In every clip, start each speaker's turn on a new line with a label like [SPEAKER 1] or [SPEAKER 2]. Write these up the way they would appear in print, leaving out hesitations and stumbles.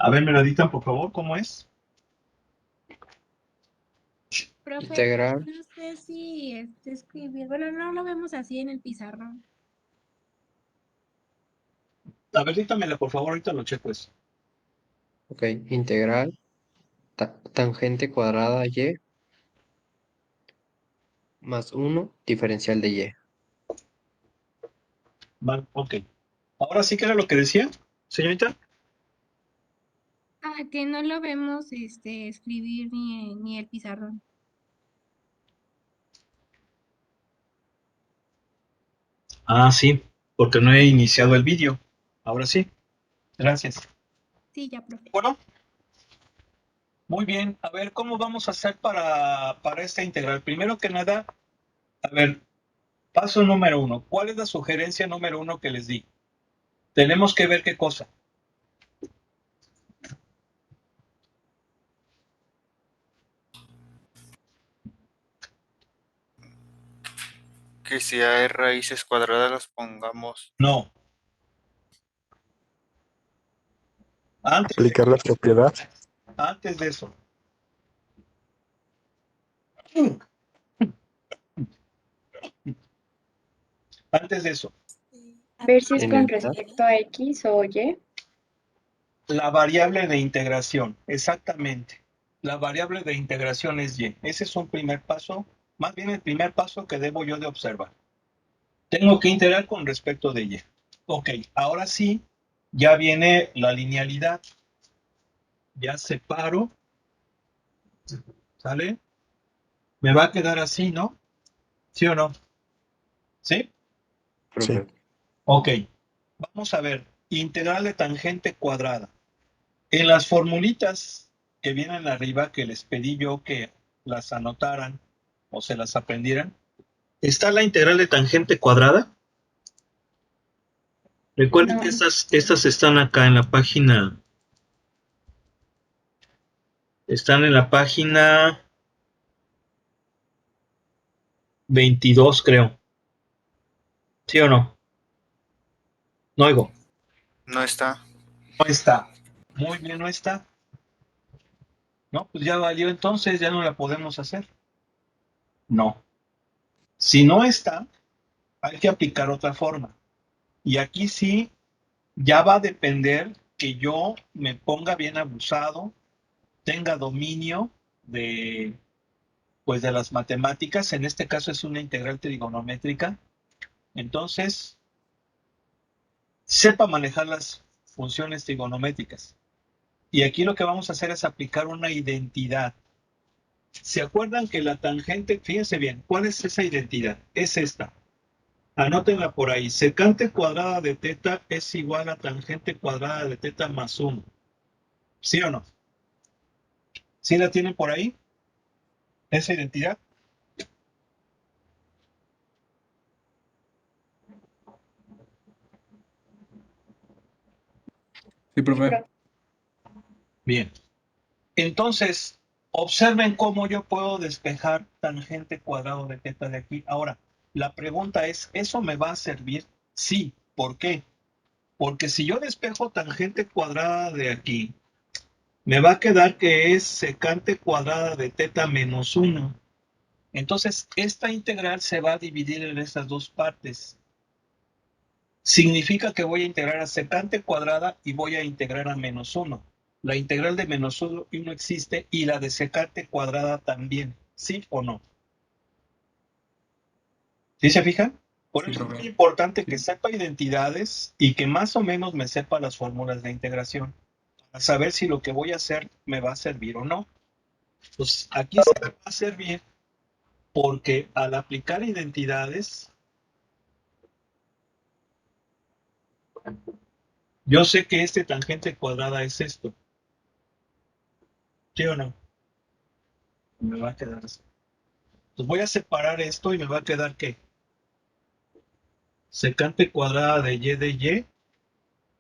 [SPEAKER 1] A ver, me la dictan, por favor, ¿cómo es?
[SPEAKER 2] Profe,
[SPEAKER 3] Integral.
[SPEAKER 2] no sé si escribir, bueno, no lo vemos así en el pizarrón.
[SPEAKER 1] A ver, díctamela, por favor, ahorita lo checo eso.
[SPEAKER 3] Ok, integral tangente cuadrada y más 1 diferencial de y.
[SPEAKER 1] Vale, ok. Ahora sí que era lo que decía, señorita.
[SPEAKER 2] Ah, que no lo vemos escribir ni el pizarrón.
[SPEAKER 1] Ah, sí, porque no he iniciado el vídeo. Ahora sí, gracias.
[SPEAKER 2] Sí, ya, profe.
[SPEAKER 1] Bueno, muy bien. A ver, ¿cómo vamos a hacer para esta integral? Primero que nada, a ver, paso número uno. ¿Cuál es la sugerencia número uno que les di? Tenemos que ver qué cosa.
[SPEAKER 4] Que si hay raíces cuadradas las pongamos.
[SPEAKER 1] No,
[SPEAKER 5] Aplicar la propiedad.
[SPEAKER 1] antes de eso. Antes de eso.
[SPEAKER 6] Ver si es
[SPEAKER 3] En
[SPEAKER 6] con
[SPEAKER 3] el chat.
[SPEAKER 6] respecto a X o Y.
[SPEAKER 1] La variable de integración, exactamente. La variable de integración es y. Ese es un primer paso, más bien el primer paso que debo yo de observar. Tengo que integrar con respecto de y. Ok, ahora sí, ya viene la linealidad. Ya separo, ¿sale? Me va a quedar así, ¿no? ¿Sí o no? ¿Sí?
[SPEAKER 5] Sí.
[SPEAKER 3] Profe.
[SPEAKER 1] Ok, vamos a ver. Integral de tangente cuadrada. En las formulitas que vienen arriba, que les pedí yo que las anotaran o se las aprendieran, está la integral de tangente cuadrada. Recuerden que
[SPEAKER 6] No,
[SPEAKER 1] estas están acá en la página. Están en la página 22, creo. ¿Sí o no? No oigo.
[SPEAKER 4] No está.
[SPEAKER 1] No está. Muy bien, no está. No, pues ya valió entonces, ya no la podemos hacer. No. Si no está, hay que aplicar otra forma. Y aquí sí, ya va a depender que yo me ponga bien abusado, tenga dominio de, pues de las matemáticas. En este caso es una integral trigonométrica. Entonces, sepa manejar las funciones trigonométricas. Y aquí lo que vamos a hacer es aplicar una identidad. ¿Se acuerdan que la tangente, fíjense bien, cuál es esa identidad? Es esta. Anótenla por ahí. Secante cuadrada de teta es igual a tangente cuadrada de teta más 1. ¿Sí o no? ¿Sí la tienen por ahí? Esa identidad.
[SPEAKER 7] Sí,
[SPEAKER 6] sí,
[SPEAKER 7] profe.
[SPEAKER 6] pero
[SPEAKER 1] Bien. Entonces, observen cómo yo puedo despejar tangente cuadrado de teta de aquí. Ahora, la pregunta es, ¿eso me va a servir? Sí. ¿Por qué? Porque si yo despejo tangente cuadrada de aquí, me va a quedar que es secante cuadrada de teta menos 1. Entonces, esta integral se va a dividir en esas dos partes. Significa que voy a integrar a secante cuadrada y voy a integrar a menos 1. La integral de menos 1 existe y la de secante cuadrada también. ¿Sí o no? ¿Sí se fijan? Por
[SPEAKER 7] Sí,
[SPEAKER 1] eso es muy
[SPEAKER 7] profe.
[SPEAKER 1] importante que
[SPEAKER 7] Sí.
[SPEAKER 1] sepa identidades y que más o menos me sepa las fórmulas de integración. Para saber si lo que voy a hacer me va a servir o no. Pues aquí se me va a servir porque al aplicar identidades, yo sé que este tangente cuadrada es esto. ¿Sí o no? Me va a quedar así. Entonces voy a separar esto y me va a quedar ¿qué? Secante cuadrada de y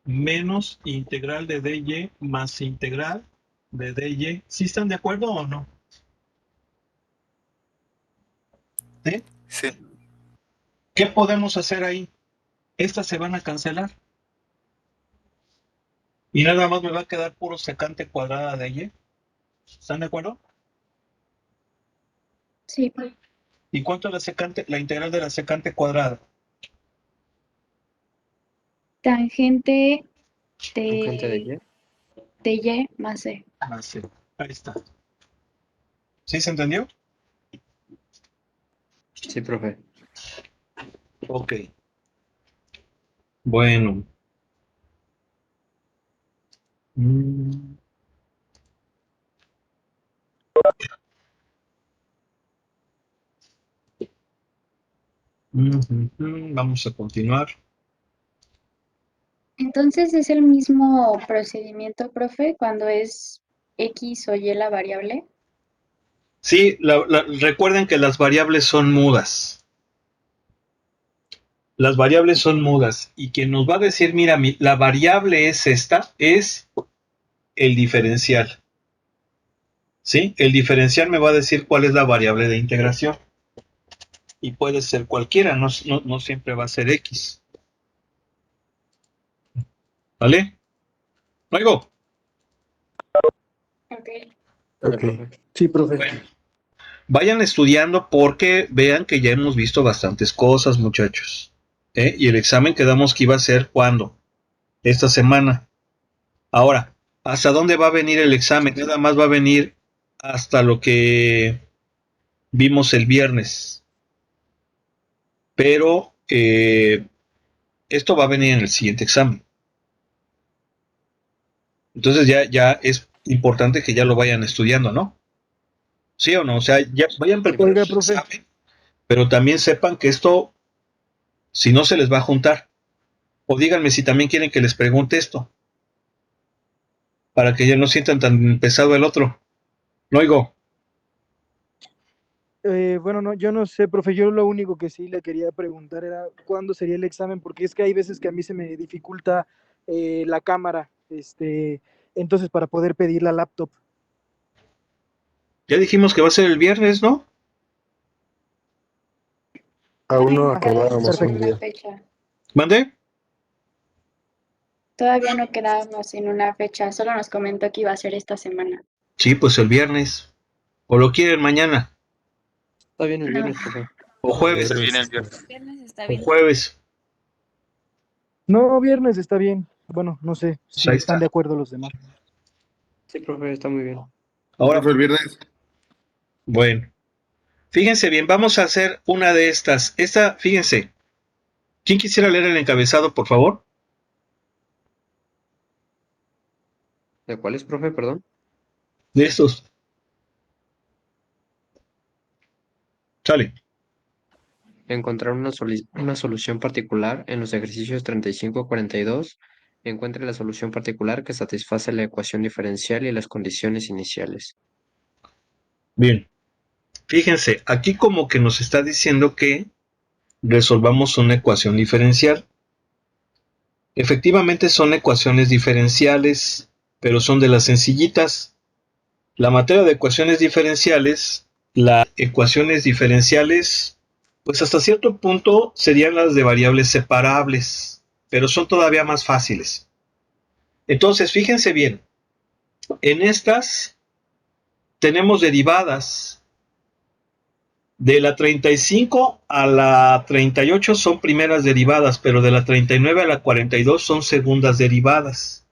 [SPEAKER 1] menos integral de dy más integral de dy. ¿Sí están de acuerdo o no? ¿Sí?
[SPEAKER 4] Sí.
[SPEAKER 1] ¿Qué podemos hacer ahí? Estas se van a cancelar. Y nada más me va a quedar puro secante cuadrada de y. ¿Están de acuerdo?
[SPEAKER 6] Sí.
[SPEAKER 1] ¿Y cuánto es la integral de la secante cuadrada?
[SPEAKER 6] Tangente
[SPEAKER 3] Tangente de
[SPEAKER 6] de,
[SPEAKER 3] Y.
[SPEAKER 6] de Y más C.
[SPEAKER 1] Ah, sí. Ahí está. ¿Sí se entendió?
[SPEAKER 3] Sí, profe.
[SPEAKER 1] Ok. Bueno. Mm, Vamos a continuar.
[SPEAKER 6] Entonces es el mismo procedimiento, profe, cuando es X o Y la variable.
[SPEAKER 1] Sí, recuerden que las variables son mudas. Las variables son mudas. Y quien nos va a decir, mira, la variable es esta, es el diferencial. ¿Sí? El diferencial me va a decir cuál es la variable de integración. Y puede ser cualquiera, no siempre va a ser X. ¿Vale? Luego.
[SPEAKER 6] Ok.
[SPEAKER 3] Vale,
[SPEAKER 5] Ok.
[SPEAKER 3] profe.
[SPEAKER 5] Sí, profe.
[SPEAKER 1] Bueno, vayan estudiando porque vean que ya hemos visto bastantes cosas, muchachos. Y el examen quedamos que iba a ser ¿cuándo? Esta semana. Ahora, ¿hasta dónde va a venir el examen? Nada más va a venir hasta lo que vimos el viernes. Pero esto va a venir en el siguiente examen. Entonces ya es importante que ya lo vayan estudiando, ¿no? ¿Sí o no? O sea, ya vayan preparando
[SPEAKER 5] Oiga,
[SPEAKER 1] el
[SPEAKER 5] profe.
[SPEAKER 1] examen, pero también sepan que esto, si no se les va a juntar, o díganme si también quieren que les pregunte esto, para que ya no sientan tan pesado el otro. No oigo.
[SPEAKER 5] Bueno, no, yo no sé, profe. Yo lo único que sí le quería preguntar era cuándo sería el examen, porque es que hay veces que a mí se me dificulta la cámara, entonces para poder pedir la laptop.
[SPEAKER 1] Ya dijimos que va a ser el viernes, ¿no?
[SPEAKER 5] Aún no
[SPEAKER 6] Todavía no quedamos
[SPEAKER 5] acordábamos
[SPEAKER 6] en
[SPEAKER 5] un
[SPEAKER 6] una
[SPEAKER 5] día.
[SPEAKER 6] fecha.
[SPEAKER 1] ¿Mande?
[SPEAKER 6] Todavía no quedábamos en una fecha. Solo nos comentó que iba a ser esta semana.
[SPEAKER 1] Sí, pues el viernes. ¿O lo quieren mañana?
[SPEAKER 3] Está bien el
[SPEAKER 6] No.
[SPEAKER 3] viernes, profe.
[SPEAKER 1] ¿O jueves?
[SPEAKER 4] Está bien
[SPEAKER 5] Viernes
[SPEAKER 4] el
[SPEAKER 5] está.
[SPEAKER 4] viernes.
[SPEAKER 2] Viernes está
[SPEAKER 1] ¿O
[SPEAKER 2] bien.
[SPEAKER 1] jueves?
[SPEAKER 5] No, viernes está bien. Bueno, no sé
[SPEAKER 1] Pues ahí
[SPEAKER 5] si están
[SPEAKER 1] está.
[SPEAKER 5] de acuerdo los demás.
[SPEAKER 3] Sí, profe, está muy bien.
[SPEAKER 1] Ahora,
[SPEAKER 7] Profe, el viernes.
[SPEAKER 1] bueno, fíjense bien, vamos a hacer una de estas. Esta, fíjense. ¿Quién quisiera leer el encabezado, por favor?
[SPEAKER 3] ¿De cuál es, profe? Perdón.
[SPEAKER 1] De estos. Sale.
[SPEAKER 3] Encontrar una solución particular en los ejercicios 35-42. Encuentre la solución particular que satisface la ecuación diferencial y las condiciones iniciales.
[SPEAKER 1] Bien. Fíjense, aquí como que nos está diciendo que resolvamos una ecuación diferencial. Efectivamente son ecuaciones diferenciales, pero son de las sencillitas. La materia de ecuaciones diferenciales, las ecuaciones diferenciales, pues hasta cierto punto serían las de variables separables, pero son todavía más fáciles. Entonces, fíjense bien, en estas tenemos derivadas. De la 35 a la 38 son primeras derivadas, pero de la 39 a la 42 son segundas derivadas.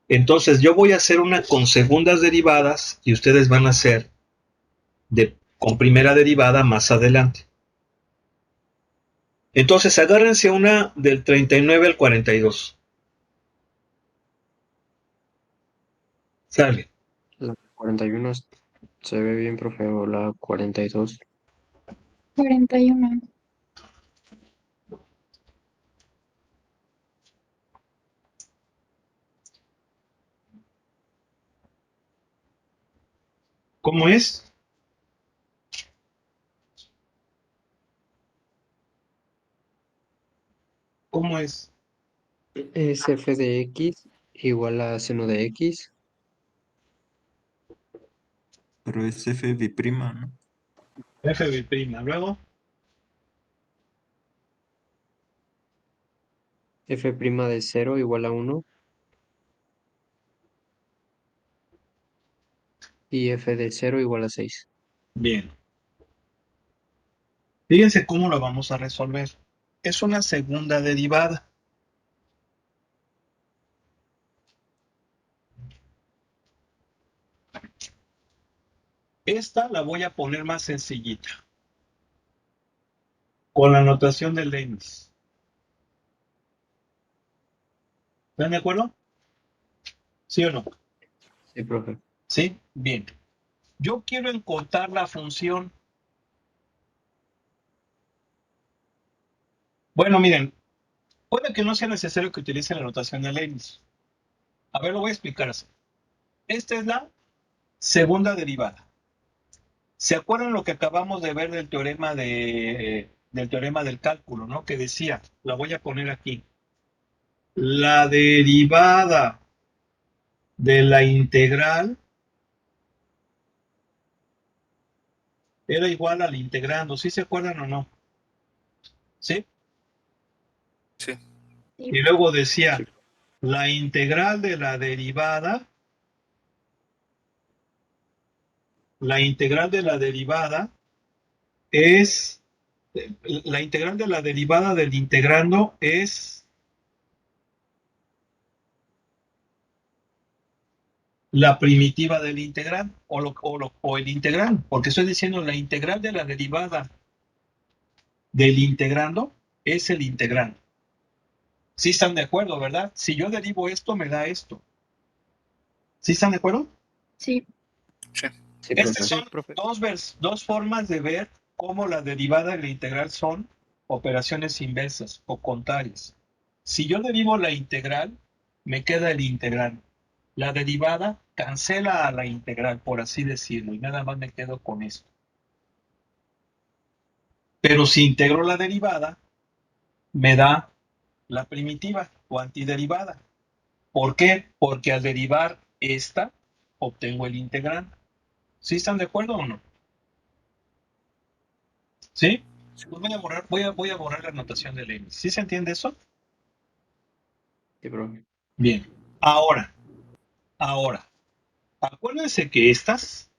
[SPEAKER 1] Entonces yo voy a hacer una con segundas derivadas y ustedes van a hacer con primera derivada más adelante. Entonces agárrense una del 39 al 42. Sale.
[SPEAKER 3] La 41 se ve bien, profe, o la 42.
[SPEAKER 6] 41.
[SPEAKER 1] ¿Cómo es? ¿Cómo es?
[SPEAKER 3] Es f de x igual a seno de x.
[SPEAKER 7] Pero es F biprima, ¿no?
[SPEAKER 1] F prima. Luego,
[SPEAKER 3] F' de 0 igual a 1. y f de 0 igual a 6.
[SPEAKER 1] Bien. Fíjense cómo lo vamos a resolver. Es una segunda derivada. Esta la voy a poner más sencillita, con la notación de Leibniz. ¿Están de acuerdo? ¿Sí o no?
[SPEAKER 3] Sí, profe.
[SPEAKER 1] ¿Sí? Bien. Yo quiero encontrar la función. Bueno, miren, puede que no sea necesario que utilicen la notación de Leibniz. A ver, lo voy a explicar así. Esta es la segunda derivada. ¿Se acuerdan lo que acabamos de ver del teorema del cálculo, ¿no? Que decía, la voy a poner aquí. La derivada de la integral era igual al integrando. ¿Sí se acuerdan o no? ¿Sí?
[SPEAKER 4] Sí.
[SPEAKER 1] Y luego decía,
[SPEAKER 3] Sí.
[SPEAKER 1] la integral de la derivada es, la integral de la derivada del integrando es la primitiva del integral o el integral, porque estoy diciendo la integral de la derivada del integrando es el integrando. ¿Sí están de acuerdo, verdad? Si yo derivo esto, me da esto. ¿Sí están de acuerdo?
[SPEAKER 6] Sí.
[SPEAKER 4] Sí.
[SPEAKER 3] Sí,
[SPEAKER 1] Estas
[SPEAKER 3] profe.
[SPEAKER 5] Sí,
[SPEAKER 1] son
[SPEAKER 5] profe.
[SPEAKER 1] dos formas de ver cómo la derivada y la integral son operaciones inversas o contrarias. Si yo derivo la integral, me queda el integral. La derivada cancela a la integral, por así decirlo, y nada más me quedo con esto. Pero si integro la derivada, me da la primitiva o antiderivada. ¿Por qué? Porque al derivar esta, obtengo el integral. ¿Sí están de acuerdo o no? ¿Sí? Pues voy a borrar la notación de Leibniz. ¿Sí se entiende eso?
[SPEAKER 3] Sí, profe.
[SPEAKER 1] Bien. Ahora, acuérdense que estas,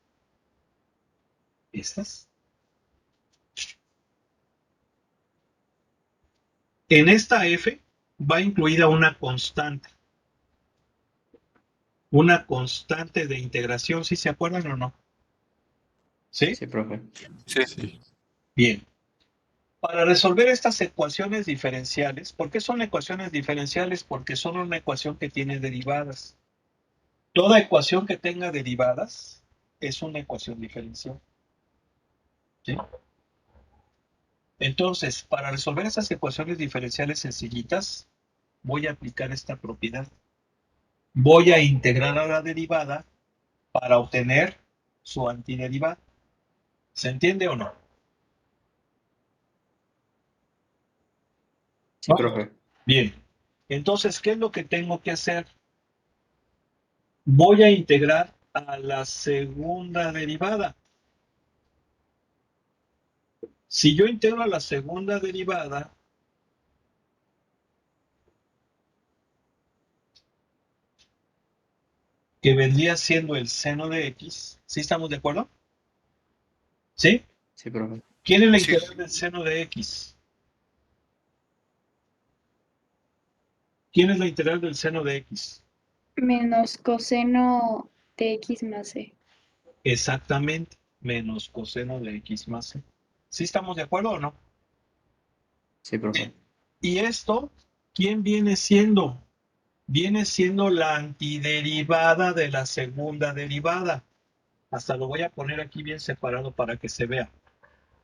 [SPEAKER 1] en esta f va incluida una constante de integración, ¿sí se acuerdan o no? ¿Sí?
[SPEAKER 3] Sí, profe.
[SPEAKER 4] Sí.
[SPEAKER 7] Sí.
[SPEAKER 1] Bien. Para resolver estas ecuaciones diferenciales, ¿por qué son ecuaciones diferenciales? Porque son una ecuación que tiene derivadas. Toda ecuación que tenga derivadas es una ecuación diferencial. ¿Sí? Entonces, para resolver esas ecuaciones diferenciales sencillitas, voy a aplicar esta propiedad. Voy a integrar a la derivada para obtener su antiderivada. ¿Se entiende o no?
[SPEAKER 3] Sí,
[SPEAKER 1] ¿No?
[SPEAKER 3] profe.
[SPEAKER 1] Bien. Entonces, ¿qué es lo que tengo que hacer? Voy a integrar a la segunda derivada. Si yo integro a la segunda derivada, que vendría siendo el seno de x, ¿sí estamos de acuerdo? ¿Sí?
[SPEAKER 3] Sí, profe.
[SPEAKER 1] ¿Quién es la
[SPEAKER 4] Sí.
[SPEAKER 1] integral del seno de x? ¿Quién es la integral del seno de x?
[SPEAKER 6] Menos coseno de x más c.
[SPEAKER 1] Exactamente, menos coseno de x más c. ¿Sí estamos de acuerdo o no?
[SPEAKER 3] Sí, profe.
[SPEAKER 1] Y esto, ¿quién viene siendo? Viene siendo la antiderivada de la segunda derivada. Hasta lo voy a poner aquí bien separado para que se vea.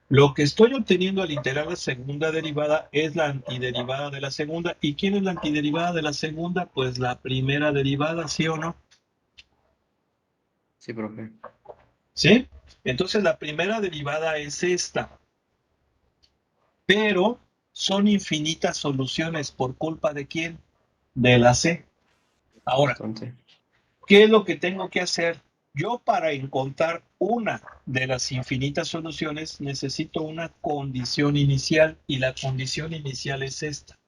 [SPEAKER 1] Lo que estoy obteniendo al integrar la segunda derivada es la antiderivada de la segunda. ¿Y quién es la antiderivada de la segunda? Pues la primera derivada, ¿sí o no?
[SPEAKER 3] Sí, profe.
[SPEAKER 1] ¿Sí? Entonces la primera derivada es esta. Pero son infinitas soluciones. ¿Por culpa de quién? De la C. Ahora,
[SPEAKER 3] Constante.
[SPEAKER 1] ¿qué es lo que tengo que hacer? Yo para encontrar una de las infinitas soluciones necesito una condición inicial y la condición inicial es esta.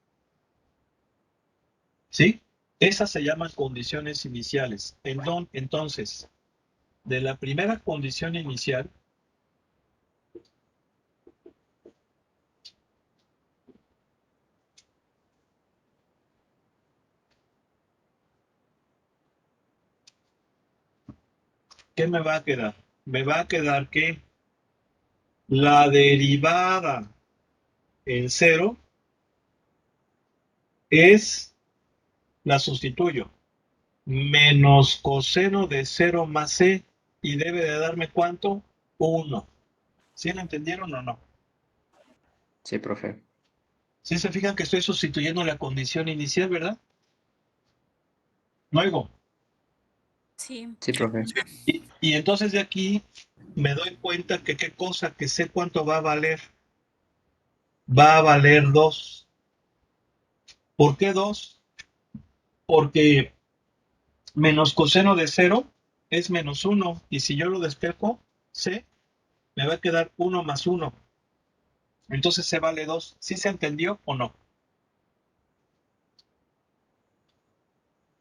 [SPEAKER 1] ¿Sí? Esas se llaman condiciones iniciales. Entonces, de la primera condición inicial, ¿qué me va a quedar? Me va a quedar que la derivada en cero es, la sustituyo, menos coseno de 0 más c, y debe de darme ¿cuánto? 1. ¿Sí lo entendieron o no?
[SPEAKER 3] Sí, profe.
[SPEAKER 1] ¿Sí se fijan que estoy sustituyendo la condición inicial, verdad? No oigo.
[SPEAKER 2] Sí.
[SPEAKER 3] Sí, profe.
[SPEAKER 1] Y entonces de aquí me doy cuenta que qué cosa, que sé cuánto va a valer. Va a valer 2. ¿Por qué 2? Porque menos coseno de 0 es menos 1. Y si yo lo despejo, c, me va a quedar 1 más 1. Entonces se vale 2. ¿Sí se entendió o no?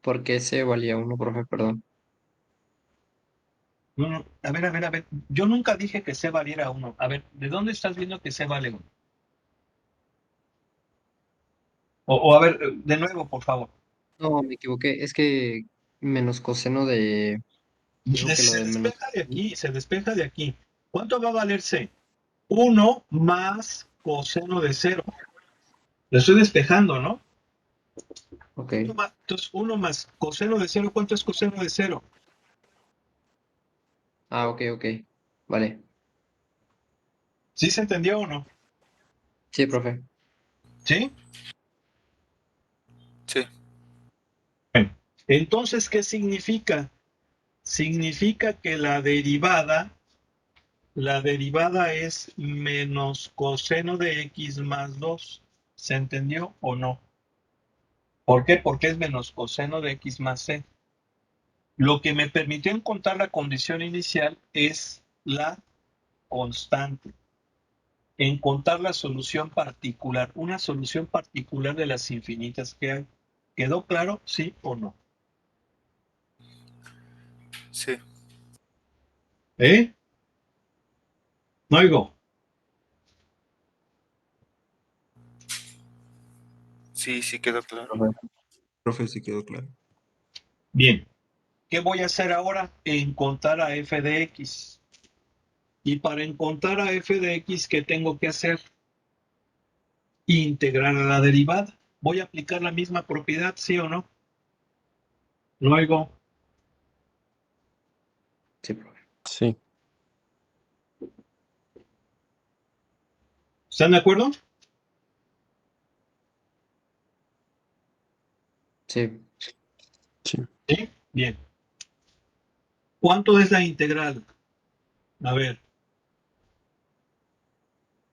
[SPEAKER 3] ¿Por qué se valía 1, profe? Perdón.
[SPEAKER 1] No, no. A ver, a ver, a ver. Yo nunca dije que c valiera 1. A ver, ¿de dónde estás viendo que c vale 1? O a ver, de nuevo, por favor.
[SPEAKER 3] No, me equivoqué. Es que menos coseno de... Dijo que lo
[SPEAKER 1] Se
[SPEAKER 3] de menos...
[SPEAKER 1] despeja de aquí, se despeja de aquí. ¿Cuánto va a valer c? 1 más coseno de 0. Lo estoy despejando, ¿no?
[SPEAKER 3] Ok.
[SPEAKER 1] Entonces, 1 más coseno de 0, ¿cuánto es coseno de 0?
[SPEAKER 3] Ah, ok, ok. Vale.
[SPEAKER 1] ¿Sí se entendió o no?
[SPEAKER 3] Sí, profe.
[SPEAKER 1] ¿Sí?
[SPEAKER 4] Sí.
[SPEAKER 1] Bueno, entonces, ¿qué significa? Significa que la derivada es menos coseno de x más 2. ¿Se entendió o no? ¿Por qué? Porque es menos coseno de x más c. Lo que me permitió encontrar la condición inicial es la constante. Encontrar la solución particular, una solución particular de las infinitas que hay. ¿Quedó claro? ¿Sí o no?
[SPEAKER 4] Sí.
[SPEAKER 1] ¿Eh? No oigo.
[SPEAKER 4] Sí, sí quedó claro.
[SPEAKER 3] Profe.
[SPEAKER 7] Profe, sí quedó claro.
[SPEAKER 1] Bien. ¿Qué voy a hacer ahora? Encontrar a f de x. Y para encontrar a f de x, ¿qué tengo que hacer? Integrar a la derivada. ¿Voy a aplicar la misma propiedad, sí o no? No oigo.
[SPEAKER 3] Sí, profe.
[SPEAKER 8] Sí.
[SPEAKER 1] ¿Están de acuerdo?
[SPEAKER 3] Sí.
[SPEAKER 8] Sí.
[SPEAKER 1] Sí. Bien. ¿Cuánto es la integral? A ver,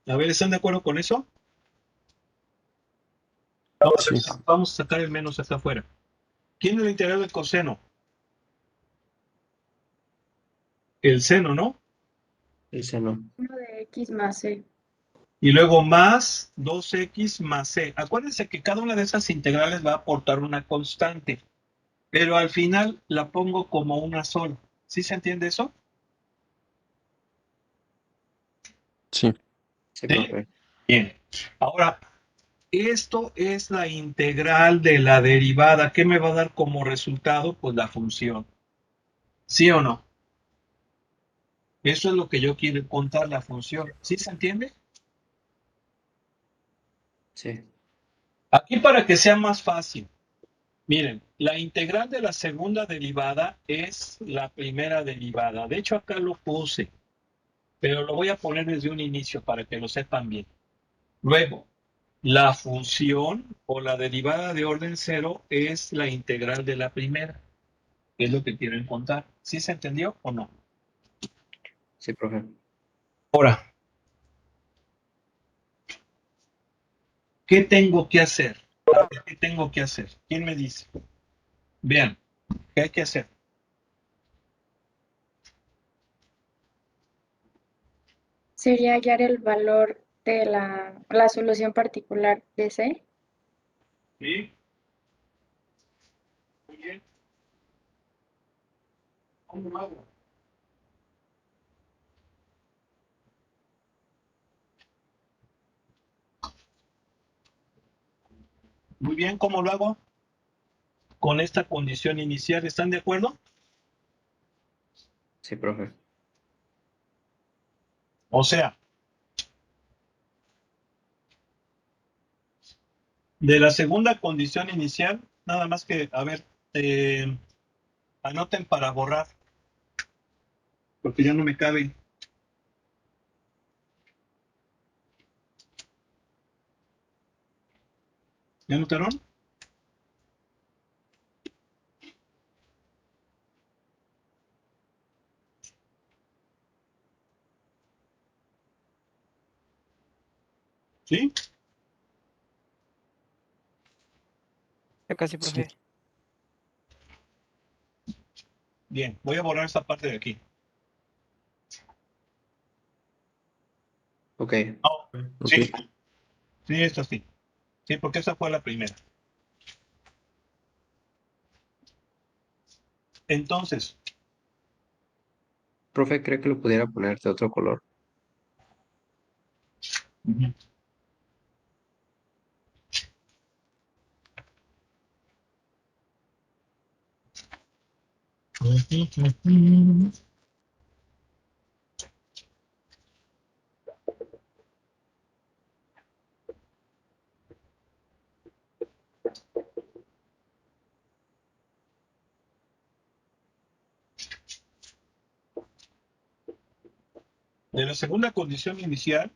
[SPEAKER 1] ¿están de acuerdo con eso?
[SPEAKER 8] Sí.
[SPEAKER 1] Vamos a sacar el menos hasta afuera. ¿Quién es la integral del coseno? El seno, ¿no?
[SPEAKER 3] El seno.
[SPEAKER 6] 1 de x más c.
[SPEAKER 1] Y luego más 2x más c. Acuérdense que cada una de esas integrales va a aportar una constante, pero al final la pongo como una sola. ¿Sí se entiende eso?
[SPEAKER 8] Sí.
[SPEAKER 3] Sí,
[SPEAKER 1] ¿Sí?
[SPEAKER 3] profe.
[SPEAKER 1] Bien. Ahora, esto es la integral de la derivada. ¿Qué me va a dar como resultado? Pues la función. ¿Sí o no? Eso es lo que yo quiero contar, la función. ¿Sí se entiende?
[SPEAKER 3] Sí.
[SPEAKER 1] Aquí para que sea más fácil. Miren, la integral de la segunda derivada es la primera derivada. De hecho, acá lo puse, pero lo voy a poner desde un inicio para que lo sepan bien. Luego, la función o la derivada de orden cero es la integral de la primera, que es lo que quiero encontrar. ¿Sí se entendió o no?
[SPEAKER 3] Sí, profe.
[SPEAKER 1] Ahora, ¿qué tengo que hacer? A ver, ¿qué tengo que hacer? ¿Quién me dice? Vean, ¿qué hay que hacer?
[SPEAKER 6] Sería hallar el valor de la solución particular de c.
[SPEAKER 1] ¿Sí? Muy bien. ¿Cómo lo hago? Muy bien, ¿cómo lo hago? Con esta condición inicial, ¿están de acuerdo?
[SPEAKER 3] Sí, profe.
[SPEAKER 1] O sea, de la segunda condición inicial, nada más que, a ver, anoten para borrar, porque ya no me cabe. ¿Ya anotaron? ¿Sí?
[SPEAKER 9] Ya casi,
[SPEAKER 8] Sí.
[SPEAKER 9] profe.
[SPEAKER 1] Bien, voy a borrar esta parte de aquí.
[SPEAKER 3] Ok.
[SPEAKER 1] Oh,
[SPEAKER 8] Ok.
[SPEAKER 1] sí, sí, esta sí. Sí, porque esa fue la primera. Entonces,
[SPEAKER 3] Profe, ¿cree que lo pudiera poner de otro color?
[SPEAKER 1] ujú. De la segunda condición inicial,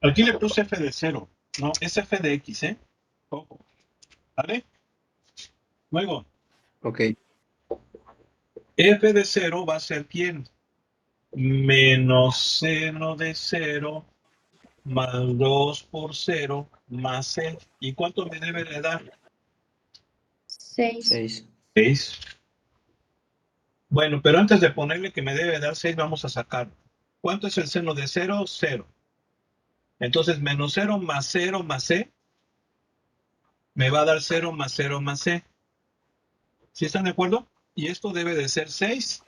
[SPEAKER 1] aquí le puse f de 0. No, es f de x, ¿eh? Ojo. ¿Vale? Luego,
[SPEAKER 3] Ok.
[SPEAKER 1] f de 0 va a ser ¿quién? Menos seno de 0 más 2 por 0 más c. ¿Y cuánto me debe de dar?
[SPEAKER 6] 6.
[SPEAKER 3] 6.
[SPEAKER 1] 6. Bueno, pero antes de ponerle que me debe dar 6, vamos a sacar. ¿Cuánto es el seno de 0? 0. Entonces, menos 0 más c me va a dar 0 más 0 más c. ¿Sí están de acuerdo? Y esto debe de ser 6.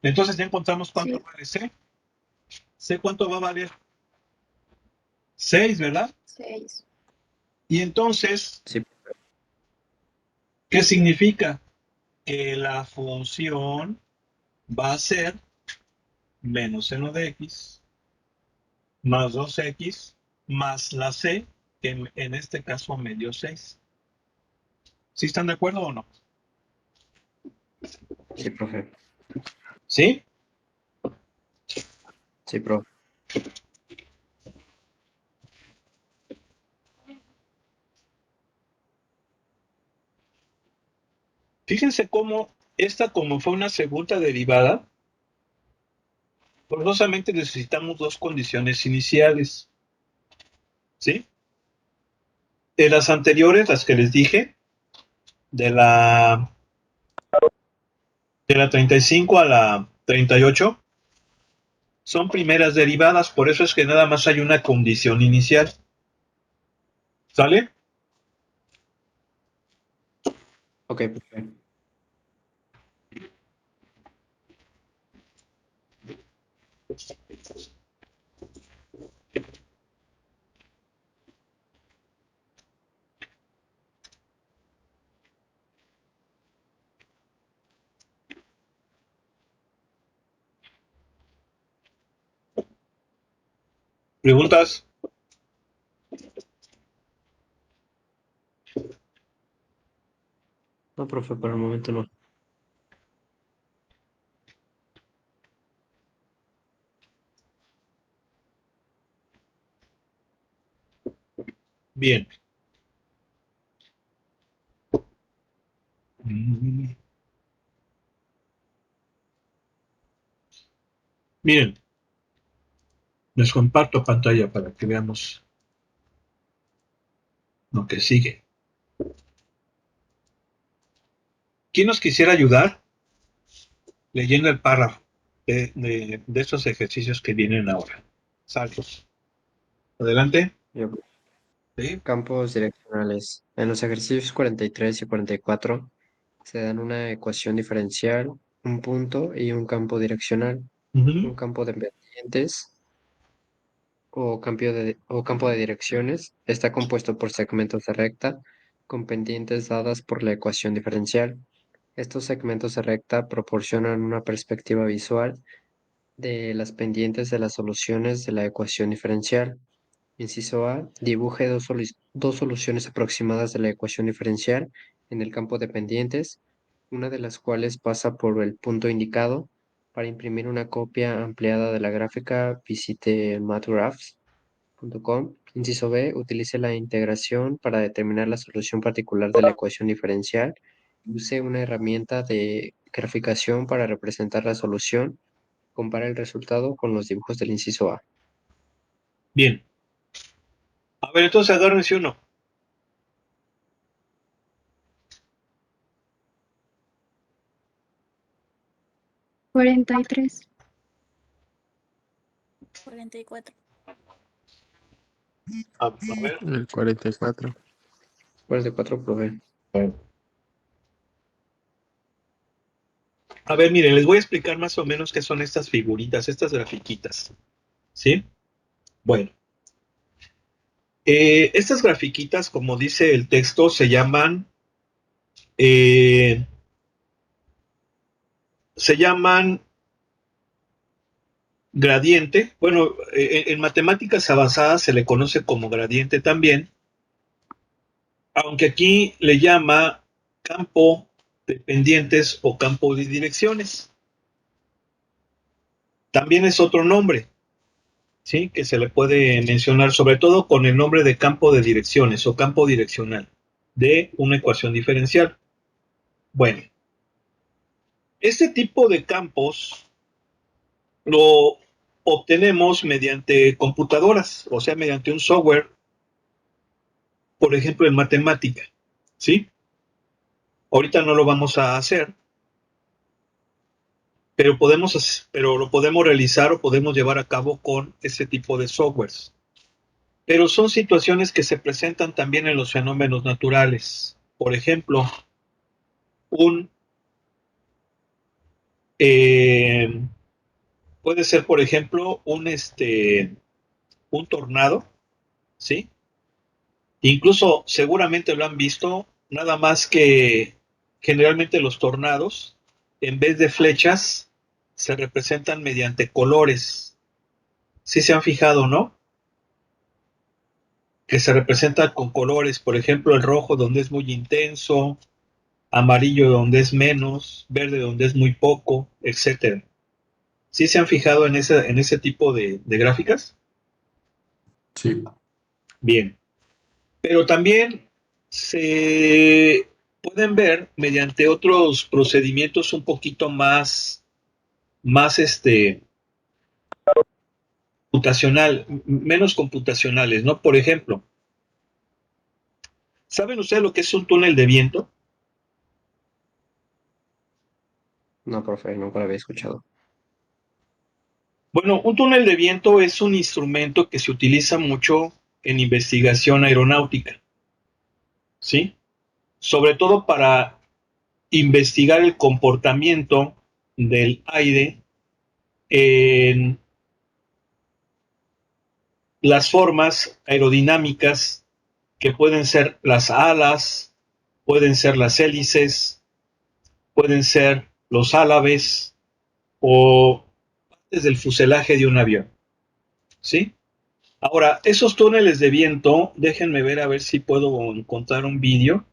[SPEAKER 1] Entonces ya encontramos cuánto
[SPEAKER 6] Sí.
[SPEAKER 1] vale c. ¿C cuánto va a valer? 6, ¿verdad?
[SPEAKER 6] 6.
[SPEAKER 1] Y entonces,
[SPEAKER 3] Sí.
[SPEAKER 1] ¿qué significa? Que la función va a ser menos seno de x más 2x más la c, que en este caso me dio 6. ¿Sí están de acuerdo o no?
[SPEAKER 3] Sí, profe.
[SPEAKER 1] ¿Sí?
[SPEAKER 3] Sí, profe.
[SPEAKER 1] Fíjense cómo esta, como fue una segunda derivada, forzosamente necesitamos dos condiciones iniciales. ¿Sí? De las anteriores, las que les dije, de la 35 a la 38, son primeras derivadas, por eso es que nada más hay una condición inicial. ¿Sale?
[SPEAKER 3] Ok, profe.
[SPEAKER 1] ¿Preguntas?
[SPEAKER 3] No, profe, por el momento no.
[SPEAKER 1] Bien. Miren, les comparto pantalla para que veamos lo que sigue. ¿Quién nos quisiera ayudar leyendo el párrafo de estos ejercicios que vienen ahora? Saltos. Adelante.
[SPEAKER 3] Yo,
[SPEAKER 1] ¿Sí?
[SPEAKER 3] campos direccionales. En los ejercicios 43 y 44 se dan una ecuación diferencial, un punto y un campo direccional. Un
[SPEAKER 1] Ujú.
[SPEAKER 3] campo de pendientes o campo de direcciones está compuesto por segmentos de recta con pendientes dadas por la ecuación diferencial. Estos segmentos de recta proporcionan una perspectiva visual de las pendientes de las soluciones de la ecuación diferencial. Inciso A, dibuje dos soluciones aproximadas de la ecuación diferencial en el campo de pendientes, una de las cuales pasa por el punto indicado. Para imprimir una copia ampliada de la gráfica, visite mathgraphs.com. Inciso B, utilice la integración para determinar la solución particular de la ecuación diferencial. Use una herramienta de graficación para representar la solución. Compara el resultado con los dibujos del inciso A.
[SPEAKER 1] Bien. A ver, entonces agárrense uno.
[SPEAKER 6] ¿43?
[SPEAKER 10] 44.
[SPEAKER 1] A ver.
[SPEAKER 8] El 44.
[SPEAKER 3] 44, profe.
[SPEAKER 1] A ver, miren, les voy a explicar más o menos qué son estas figuritas, estas grafiquitas. ¿Sí? Bueno. Estas grafiquitas, como dice el texto, se llaman gradiente. Bueno, en matemáticas avanzadas se le conoce como gradiente también, aunque aquí le llama campo de pendientes o campo de direcciones. También es otro nombre, ¿sí? Que se le puede mencionar, sobre todo con el nombre de campo de direcciones o campo direccional de una ecuación diferencial. Bueno, este tipo de campos lo obtenemos mediante computadoras, o sea, mediante un software, por ejemplo, en matemática, ¿sí? Ahorita no lo vamos a hacer, pero lo podemos realizar o podemos llevar a cabo con ese tipo de softwares. Pero son situaciones que se presentan también en los fenómenos naturales. Por ejemplo, un puede ser, por ejemplo, un tornado, ¿sí? Incluso seguramente lo han visto, nada más que generalmente los tornados, en vez de flechas, se representan mediante colores. ¿Sí se han fijado, no? Que se representa con colores, por ejemplo, el rojo donde es muy intenso, amarillo donde es menos, verde donde es muy poco, etcétera. ¿Sí se han fijado en ese tipo de gráficas?
[SPEAKER 7] Sí.
[SPEAKER 1] Bien. Pero también se pueden ver mediante otros procedimientos un poquito más menos computacionales, ¿no? Por ejemplo, ¿saben ustedes lo que es un túnel de viento?
[SPEAKER 3] No, profe, nunca lo había escuchado.
[SPEAKER 1] Bueno, un túnel de viento es un instrumento que se utiliza mucho en investigación aeronáutica, ¿sí? Sobre todo para investigar el comportamiento del aire en las formas aerodinámicas que pueden ser las alas, pueden ser las hélices, pueden ser los álabes o partes del fuselaje de un avión, ¿sí? Ahora, esos túneles de viento, déjenme ver a ver si puedo encontrar un vídeo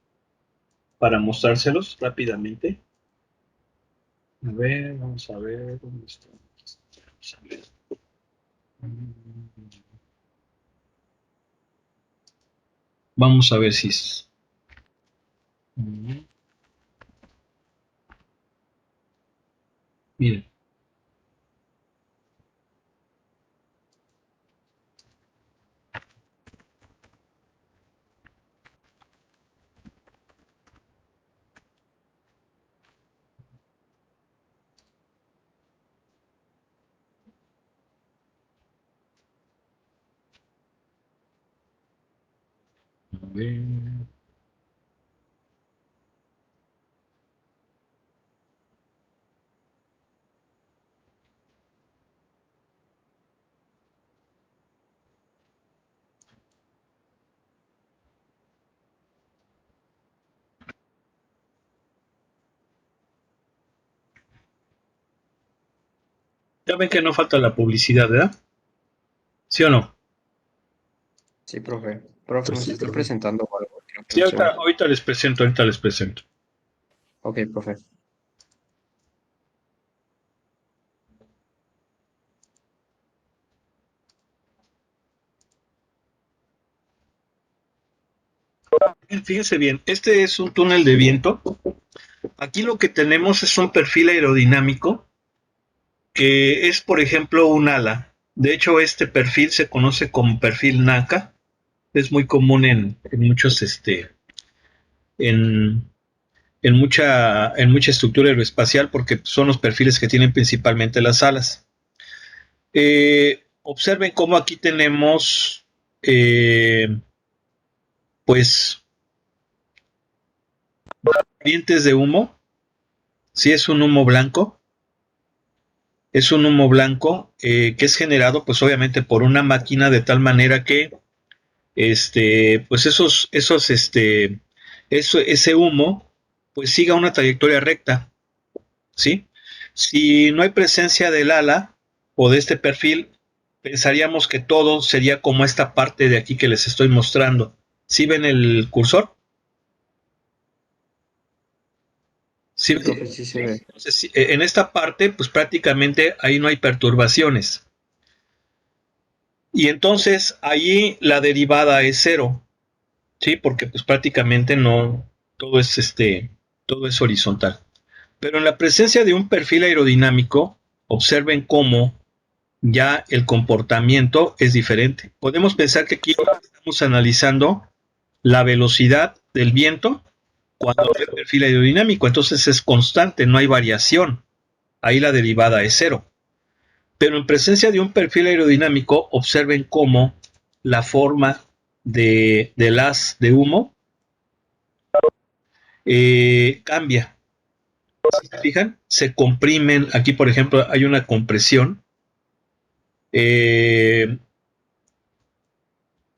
[SPEAKER 1] para mostrárselos rápidamente. A ver, vamos a ver dónde está. Vamos a ver. Vamos a ver si es. Miren. A ver. Ya ven que no falta la publicidad, ¿verdad? ¿Sí o no?
[SPEAKER 3] Sí, profe. Profe,
[SPEAKER 7] Pues
[SPEAKER 3] nos
[SPEAKER 7] sí,
[SPEAKER 3] está
[SPEAKER 7] profe.
[SPEAKER 3] presentando algo. Creo que
[SPEAKER 1] Sí,
[SPEAKER 3] no se ve.
[SPEAKER 1] ahorita les presento, ahorita les presento.
[SPEAKER 3] Ok, profe.
[SPEAKER 1] Fíjense bien, este es un túnel de viento. Aquí lo que tenemos es un perfil aerodinámico que es, por ejemplo, un ala. De hecho, este perfil se conoce como perfil NACA. Es muy común en muchos, en, en mucha estructura aeroespacial porque son los perfiles que tienen principalmente las alas. Observen cómo aquí tenemos, pues, dientes de humo. Si es un humo blanco, es un humo blanco que es generado, pues, obviamente por una máquina de tal manera que, pues, ese humo, pues, siga una trayectoria recta, ¿sí? Si no hay presencia del ala o de este perfil, pensaríamos que todo sería como esta parte de aquí que les estoy mostrando. ¿Sí ven el cursor? ¿Sí?
[SPEAKER 3] Sí, profe, sí se ve.
[SPEAKER 1] Entonces, en esta parte, pues prácticamente ahí no hay perturbaciones. Y entonces ahí la derivada es cero, ¿sí? Porque pues prácticamente no, todo es horizontal. Pero en la presencia de un perfil aerodinámico, observen cómo ya el comportamiento es diferente. Podemos pensar que aquí estamos analizando la velocidad del viento cuando el perfil aerodinámico, entonces es constante, no hay variación. Ahí la derivada es cero. Pero en presencia de un perfil aerodinámico, observen cómo la forma del haz de humo cambia. Si se fijan, se comprimen. Aquí, por ejemplo, hay una compresión. En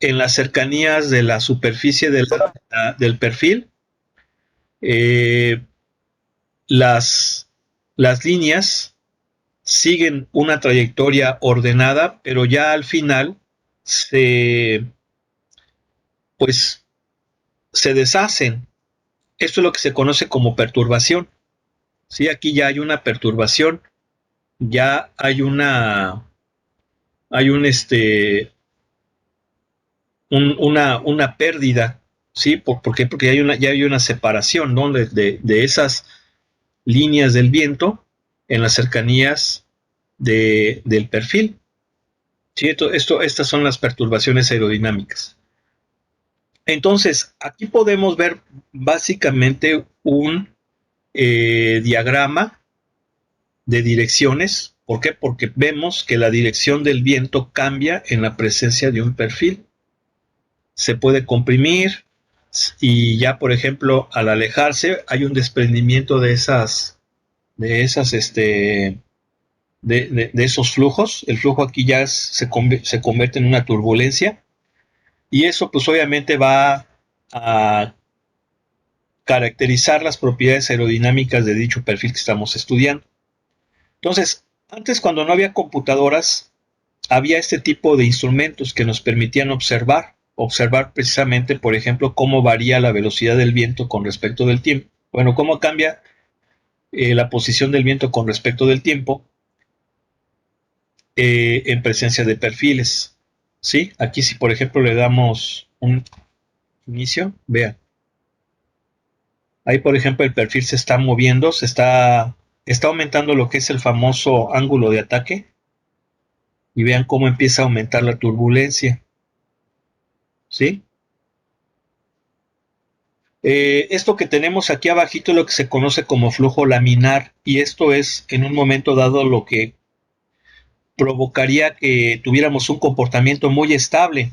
[SPEAKER 1] las cercanías de la superficie del perfil, eh, las, las líneas siguen una trayectoria ordenada, pero ya al final pues, se deshacen. Esto es lo que se conoce como perturbación. ¿Sí? Aquí ya hay una perturbación, ya hay hay una pérdida, ¿sí? ¿Por qué? Porque ya hay una separación, ¿no? De esas líneas del viento en las cercanías del perfil. ¿Sí? Estas son las perturbaciones aerodinámicas. Entonces, aquí podemos ver básicamente un diagrama de direcciones. ¿Por qué? Porque vemos que la dirección del viento cambia en la presencia de un perfil. Se puede comprimir y ya, por ejemplo, al alejarse hay un desprendimiento de esos flujos. El flujo aquí ya se convierte en una turbulencia y eso pues obviamente va a caracterizar las propiedades aerodinámicas de dicho perfil que estamos estudiando. Entonces, antes cuando no había computadoras, había este tipo de instrumentos que nos permitían observar precisamente, por ejemplo, cómo varía la velocidad del viento con respecto del tiempo. Bueno, cómo cambia la posición del viento con respecto del tiempo en presencia de perfiles. ¿Sí? Aquí si por ejemplo le damos un inicio, vean. Ahí por ejemplo el perfil se está moviendo, está aumentando lo que es el famoso ángulo de ataque. Y vean cómo empieza a aumentar la turbulencia. ¿Sí? Esto que tenemos aquí abajito es lo que se conoce como flujo laminar y esto es en un momento dado lo que provocaría que tuviéramos un comportamiento muy estable.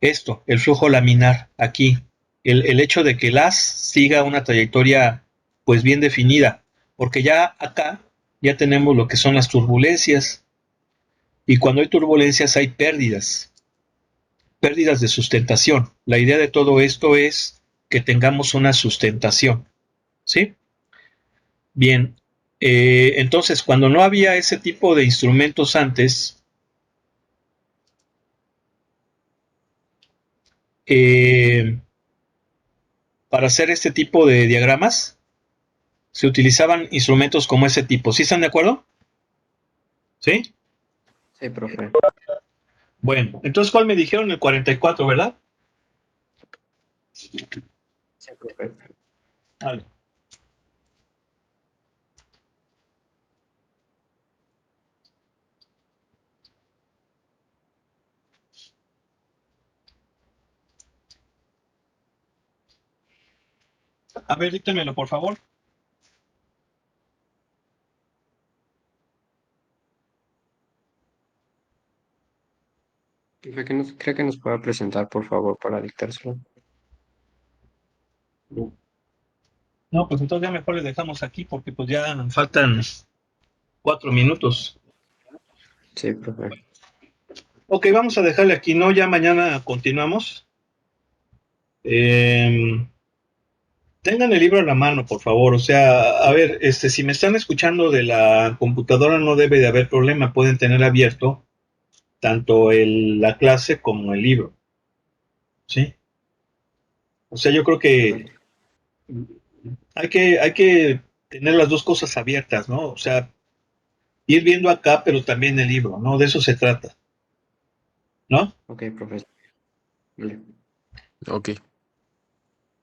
[SPEAKER 1] Esto, el flujo laminar aquí, el hecho de que el haz siga una trayectoria pues bien definida, porque ya acá ya tenemos lo que son las turbulencias y cuando hay turbulencias hay pérdidas de sustentación. La idea de todo esto es que tengamos una sustentación, ¿sí? Bien, Entonces, cuando no había ese tipo de instrumentos antes, para hacer este tipo de diagramas, se utilizaban instrumentos como ese tipo. ¿Sí están de acuerdo? ¿Sí?
[SPEAKER 3] Sí, profe.
[SPEAKER 1] Bueno, entonces, ¿cuál me dijeron? El 44, ¿verdad?
[SPEAKER 3] Sí, profe.
[SPEAKER 1] Vale. A ver, díctamelo, por favor.
[SPEAKER 3] Profe, ¿cree que nos pueda presentar, por favor, para dictárselo?
[SPEAKER 1] No, pues entonces ya mejor le dejamos aquí porque pues ya faltan 4 minutos.
[SPEAKER 3] Sí, profe.
[SPEAKER 1] Ok, vamos a dejarle aquí, ¿no? Ya mañana continuamos. Tengan el libro a la mano, por favor. O sea, a ver, si me están escuchando de la computadora no debe de haber problema. Pueden tener abierto tanto la clase como el libro. ¿Sí? O sea, yo creo que hay que tener las dos cosas abiertas, ¿no? O sea, ir viendo acá, pero también el libro, ¿no? De eso se trata, ¿no?
[SPEAKER 3] Ok, profe. Vale.
[SPEAKER 8] Ok.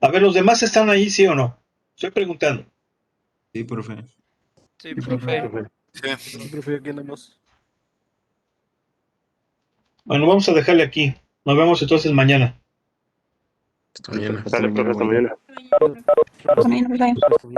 [SPEAKER 1] A ver, ¿los demás están ahí, sí o no? Estoy preguntando.
[SPEAKER 10] Sí, profe.
[SPEAKER 9] Sí, profe.
[SPEAKER 4] Sí.
[SPEAKER 5] Sí, profe, aquí andamos.
[SPEAKER 1] Bueno, vamos a dejarle aquí. Nos vemos entonces mañana.
[SPEAKER 8] Hasta
[SPEAKER 3] Vale,
[SPEAKER 8] mañana.
[SPEAKER 3] profe, hasta mañana.
[SPEAKER 5] Hasta mañana, profe.